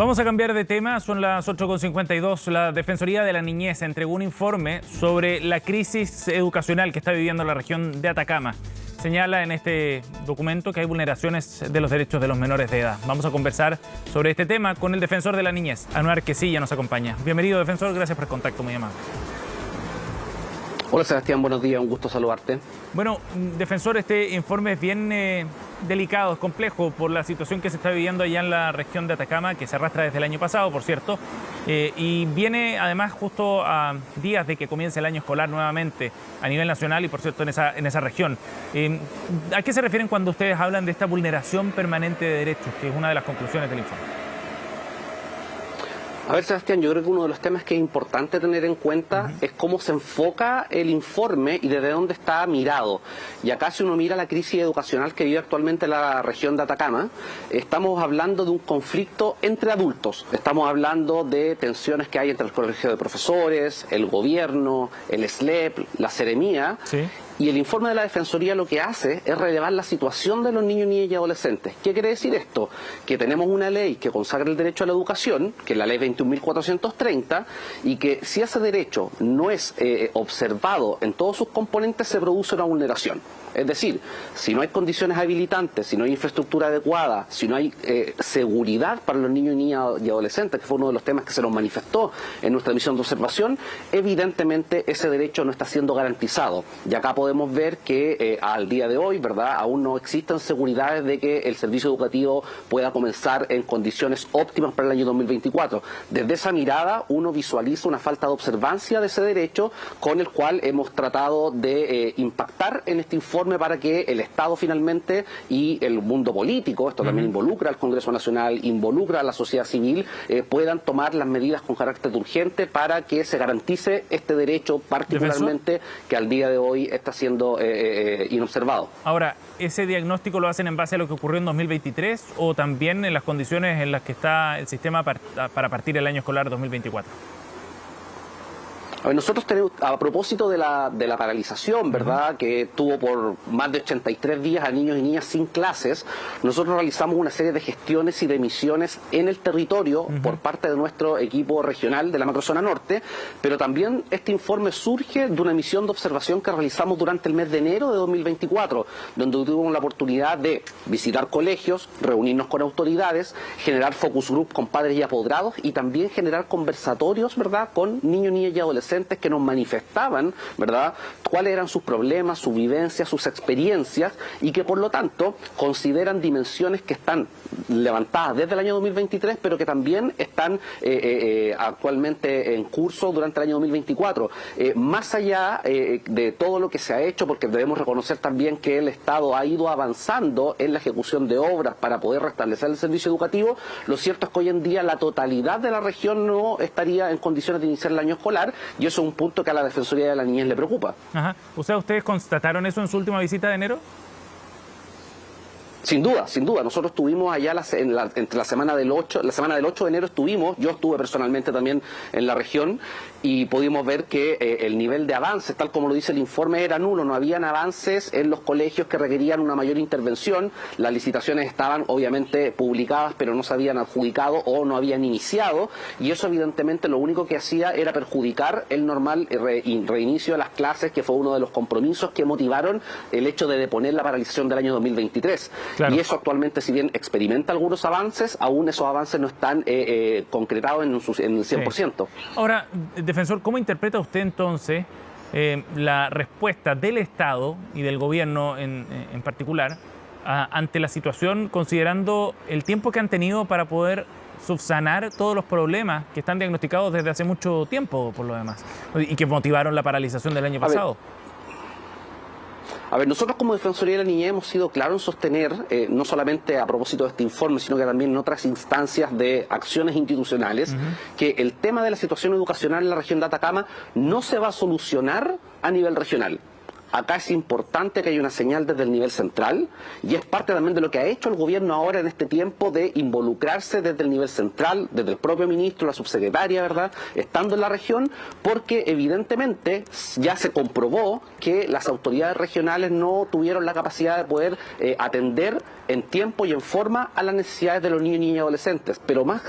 Vamos a cambiar de tema, son las 8:52. La Defensoría de la Niñez entregó un informe sobre la crisis educacional que está viviendo la región de Atacama. Señala en este documento que hay vulneraciones de los derechos de los menores de edad. Vamos a conversar sobre este tema con el defensor de la niñez, Anuar Quesilla, nos acompaña. Bienvenido, defensor, gracias por el contacto, muy amable. Hola Sebastián, buenos días, un gusto saludarte. Bueno, defensor, este informe es bien delicado, es complejo por la situación que se está viviendo allá en la región de Atacama, que se arrastra desde el año pasado, por cierto, y viene además justo a días de que comience el año escolar nuevamente a nivel nacional y, por cierto, en esa región. ¿A qué se refieren cuando ustedes hablan de esta vulneración permanente de derechos, que es una de las conclusiones del informe? A ver, Sebastián, yo creo que uno de los temas que es importante tener en cuenta es cómo se enfoca el informe y desde dónde está mirado. Y acá, si uno mira la crisis educacional que vive actualmente la región de Atacama, estamos hablando de un conflicto entre adultos. Estamos hablando de tensiones que hay entre el colegio de profesores, el gobierno, el SLEP, la Seremía. Sí. Y el informe de la Defensoría lo que hace es relevar la situación de los niños, niñas y adolescentes. ¿Qué quiere decir esto? Que tenemos una ley que consagra el derecho a la educación, que es la ley 21.430, y que si ese derecho no es observado en todos sus componentes, se produce una vulneración. Es decir, si no hay condiciones habilitantes, si no hay infraestructura adecuada, si no hay seguridad para los niños, niñas y adolescentes, que fue uno de los temas que se nos manifestó en nuestra misión de observación, evidentemente ese derecho no está siendo garantizado. Y acá podemos ver que al día de hoy, ¿verdad?, aún no existen seguridades de que el servicio educativo pueda comenzar en condiciones óptimas para el año 2024. Desde esa mirada, uno visualiza una falta de observancia de ese derecho, con el cual hemos tratado de impactar en este informe para que el Estado finalmente y el mundo político, esto también involucra al Congreso Nacional, involucra a la sociedad civil, puedan tomar las medidas con carácter urgente para que se garantice este derecho, particularmente ¿Defensor? Que al día de hoy está siendo inobservado. Ahora, ¿ese diagnóstico lo hacen en base a lo que ocurrió en 2023 o también en las condiciones en las que está el sistema para partir el año escolar 2024? Nosotros tenemos, a propósito de la paralización, ¿verdad?, que tuvo por más de 83 días a niños y niñas sin clases, nosotros realizamos una serie de gestiones y de misiones en el territorio por parte de nuestro equipo regional de la macrozona norte, pero también este informe surge de una misión de observación que realizamos durante el mes de enero de 2024, donde tuvimos la oportunidad de visitar colegios, reunirnos con autoridades, generar focus group con padres y apoderados y también generar conversatorios, ¿verdad?, con niños, niñas y adolescentes que nos manifestaban, ¿verdad?, cuáles eran sus problemas, sus vivencias, sus experiencias y que por lo tanto consideran dimensiones que están levantadas desde el año 2023 pero que también están actualmente en curso durante el año 2024. Más allá de todo lo que se ha hecho, porque debemos reconocer también que el Estado ha ido avanzando en la ejecución de obras para poder restablecer el servicio educativo, lo cierto es que hoy en día la totalidad de la región no estaría en condiciones de iniciar el año escolar y eso es un punto que a la Defensoría de la Niñez le preocupa. Ajá. O sea, ¿ustedes constataron eso en su última visita de enero? Sin duda, sin duda. Nosotros estuvimos allá entre la semana del 8 de enero estuvimos, yo estuve personalmente también en la región y pudimos ver que el nivel de avances, tal como lo dice el informe, era nulo. No habían avances en los colegios que requerían una mayor intervención. Las licitaciones estaban obviamente publicadas, pero no se habían adjudicado o no habían iniciado y eso evidentemente lo único que hacía era perjudicar el normal reinicio de las clases, que fue uno de los compromisos que motivaron el hecho de deponer la paralización del año 2023. Claro. Y eso actualmente, si bien experimenta algunos avances, aún esos avances no están concretados en el 100%. Sí. Ahora, defensor, ¿cómo interpreta usted entonces la respuesta del Estado y del gobierno en particular ante la situación, considerando el tiempo que han tenido para poder subsanar todos los problemas que están diagnosticados desde hace mucho tiempo, por lo demás, y que motivaron la paralización del año pasado? A ver, nosotros como Defensoría de la Niñez hemos sido claros en sostener, no solamente a propósito de este informe, sino que también en otras instancias de acciones institucionales, que el tema de la situación educacional en la región de Atacama no se va a solucionar a nivel regional. acá es importante que haya una señal desde el nivel central, y es parte también de lo que ha hecho el gobierno ahora en este tiempo, de involucrarse desde el nivel central, desde el propio ministro, la subsecretaria, ¿verdad?, estando en la región, porque evidentemente ya se comprobó que las autoridades regionales no tuvieron la capacidad de poder atender en tiempo y en forma a las necesidades de los niños, niñas y adolescentes. Pero más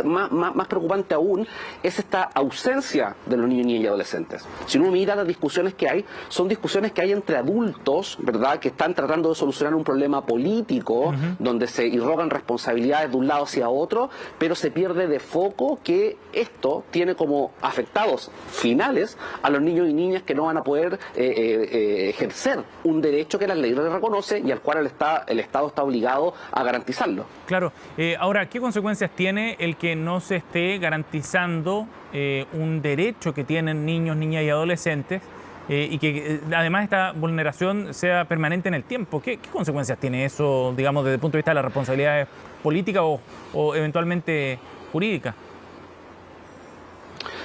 preocupante aún es esta ausencia de los niños, niñas y adolescentes. Si uno mira las discusiones que hay, son discusiones que hay entre adultos, ¿verdad?, que están tratando de solucionar un problema político, donde se irrogan responsabilidades de un lado hacia otro, pero se pierde de foco que esto tiene como afectados finales a los niños y niñas que no van a poder ejercer un derecho que la ley les reconoce y al cual el Estado está obligado a garantizarlo. Claro. Ahora, ¿qué consecuencias tiene el que no se esté garantizando un derecho que tienen niños, niñas y adolescentes y que además esta vulneración sea permanente en el tiempo? ¿Qué consecuencias tiene eso, digamos, desde el punto de vista de las responsabilidades políticas o eventualmente jurídicas?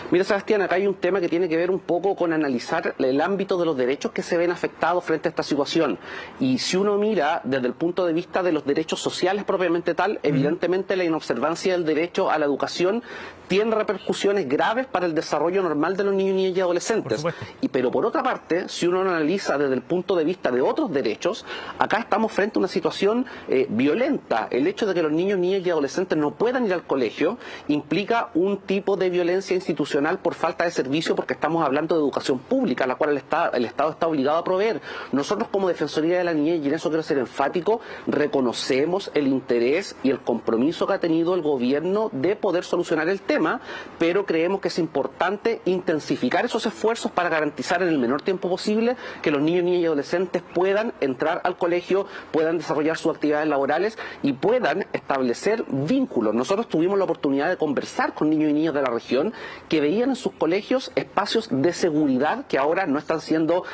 Mira, Sebastián, acá hay un tema que tiene que ver un poco con analizar el ámbito de los derechos que se ven afectados frente a esta situación. Y si uno mira desde el punto de vista de los derechos sociales propiamente tal, evidentemente la inobservancia del derecho a la educación tiene repercusiones graves para el desarrollo normal de los niños, niñas y adolescentes. Pero por otra parte, si uno analiza desde el punto de vista de otros derechos, acá estamos frente a una situación violenta. El hecho de que los niños, niñas y adolescentes no puedan ir al colegio implica un tipo de violencia institucional por falta de servicio, porque estamos hablando de educación pública, la cual el Estado está obligado a proveer. Nosotros como Defensoría de la Niñez, y en eso quiero ser enfático, reconocemos el interés y el compromiso que ha tenido el gobierno de poder solucionar el tema, pero creemos que es importante intensificar esos esfuerzos para garantizar en el menor tiempo posible que los niños, niñas y adolescentes puedan entrar al colegio, puedan desarrollar sus actividades laborales y puedan establecer vínculos. Nosotros tuvimos la oportunidad de conversar con niños y niñas de la región que veían en sus colegios espacios de seguridad que ahora no están siendo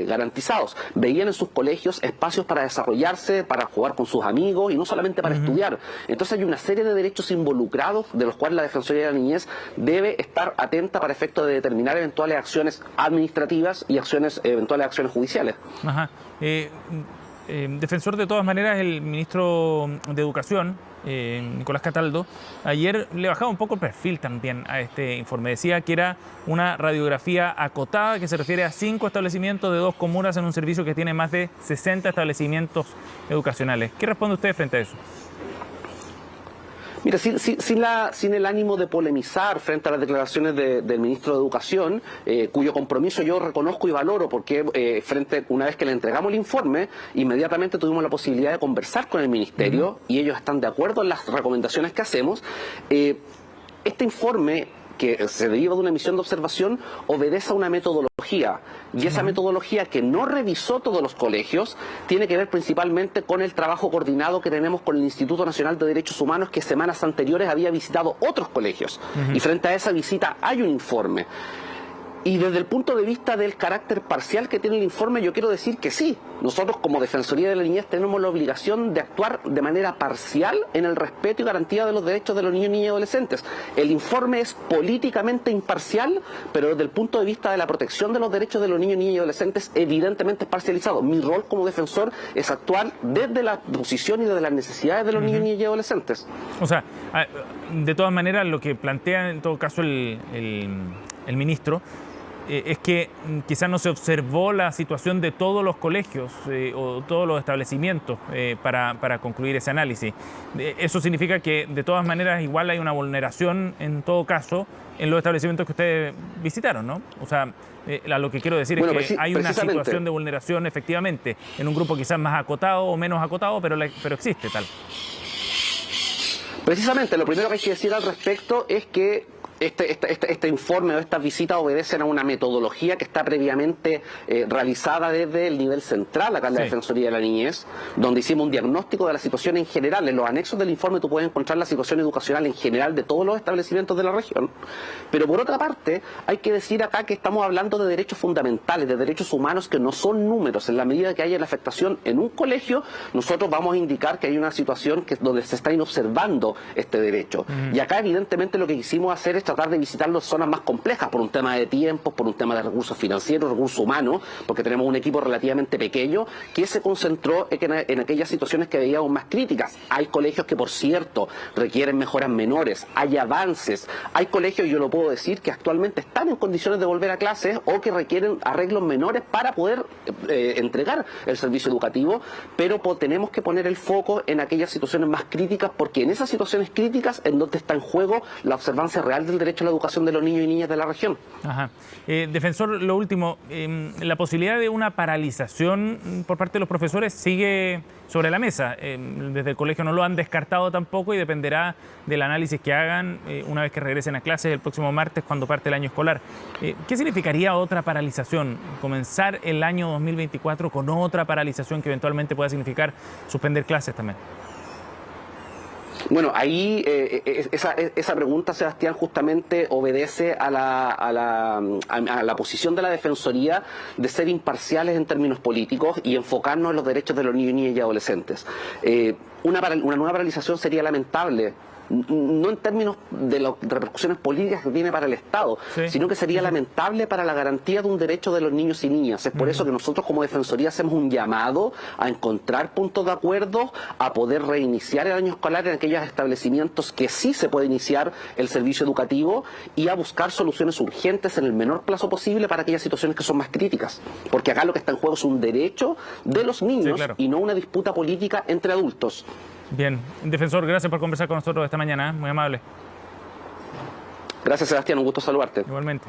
garantizados. Veían en sus colegios espacios para desarrollarse, para jugar con sus amigos y no solamente para estudiar. Entonces hay una serie de derechos involucrados de los cuales la Defensoría de la Niñez debe estar atenta para efecto de determinar eventuales acciones administrativas y eventuales acciones judiciales. Ajá. Defensor, de todas maneras, el ministro de Educación, Nicolás Cataldo, ayer le bajaba un poco el perfil también a este informe. Decía que era una radiografía acotada que se refiere a 5 establecimientos de 2 comunas en un servicio que tiene más de 60 establecimientos educacionales. ¿Qué responde usted frente a eso? Mira, sin el ánimo de polemizar frente a las declaraciones del ministro de Educación, cuyo compromiso yo reconozco y valoro, porque una vez que le entregamos el informe, inmediatamente tuvimos la posibilidad de conversar con el ministerio y ellos están de acuerdo en las recomendaciones que hacemos. Este informe, que se deriva de una misión de observación, obedece a una metodología, y esa metodología, que no revisó todos los colegios, tiene que ver principalmente con el trabajo coordinado que tenemos con el Instituto Nacional de Derechos Humanos, que semanas anteriores había visitado otros colegios, y frente a esa visita hay un informe. Y desde el punto de vista del carácter parcial que tiene el informe, yo quiero decir que sí, nosotros como Defensoría de la Niñez tenemos la obligación de actuar de manera parcial en el respeto y garantía de los derechos de los niños, niñas y adolescentes. El informe es políticamente imparcial, pero desde el punto de vista de la protección de los derechos de los niños, niñas y adolescentes, evidentemente es parcializado. Mi rol como defensor es actuar desde la posición y desde las necesidades de los niños, niñas y adolescentes. O sea, de todas maneras, lo que plantea en todo caso el ministro es que quizás no se observó la situación de todos los colegios o todos los establecimientos para concluir ese análisis. Eso significa que de todas maneras igual hay una vulneración en todo caso en los establecimientos que ustedes visitaron, ¿no? O sea, lo que quiero decir es que hay una situación de vulneración efectivamente en un grupo quizás más acotado o menos acotado, pero existe tal. Precisamente, lo primero que hay que decir al respecto es que este informe o estas visitas obedecen a una metodología que está previamente realizada desde el nivel central, acá en la Defensoría de la Niñez, donde hicimos un diagnóstico de la situación en general. En los anexos del informe tú puedes encontrar la situación educacional en general de todos los establecimientos de la región. Pero por otra parte, hay que decir acá que estamos hablando de derechos fundamentales, de derechos humanos que no son números. En la medida que haya la afectación en un colegio, nosotros vamos a indicar que hay una situación donde se está inobservando este derecho. Y acá evidentemente lo que quisimos hacer es tratar de visitarlo en zonas más complejas por un tema de tiempos, por un tema de recursos financieros, recursos humanos, porque tenemos un equipo relativamente pequeño que se concentró en aquellas situaciones que veíamos más críticas. Hay colegios que, por cierto, requieren mejoras menores, hay avances, hay colegios, yo lo puedo decir, que actualmente están en condiciones de volver a clases o que requieren arreglos menores para poder entregar el servicio educativo, pero tenemos que poner el foco en aquellas situaciones más críticas, porque en esas situaciones críticas es donde está en juego la observancia real del derecho a la educación de los niños y niñas de la región. Ajá. Defensor, lo último, la posibilidad de una paralización por parte de los profesores sigue sobre la mesa. Desde el colegio no lo han descartado tampoco y dependerá del análisis que hagan una vez que regresen a clases el próximo martes cuando parte el año escolar. ¿Qué significaría otra paralización? Comenzar el año 2024 con otra paralización que eventualmente pueda significar suspender clases también. Bueno, ahí esa pregunta, Sebastián, justamente obedece a la posición de la Defensoría de ser imparciales en términos políticos y enfocarnos en los derechos de los niños, niñas y adolescentes. Una nueva paralización sería lamentable, no en términos de las repercusiones políticas que tiene para el Estado, sino que sería lamentable para la garantía de un derecho de los niños y niñas. Es por eso que nosotros como Defensoría hacemos un llamado a encontrar puntos de acuerdo, a poder reiniciar el año escolar en aquellos establecimientos que sí se puede iniciar el servicio educativo y a buscar soluciones urgentes en el menor plazo posible para aquellas situaciones que son más críticas. Porque acá lo que está en juego es un derecho de los niños y no una disputa política entre adultos. Bien, defensor, gracias por conversar con nosotros esta mañana, muy amable. Gracias, Sebastián, un gusto saludarte. Igualmente.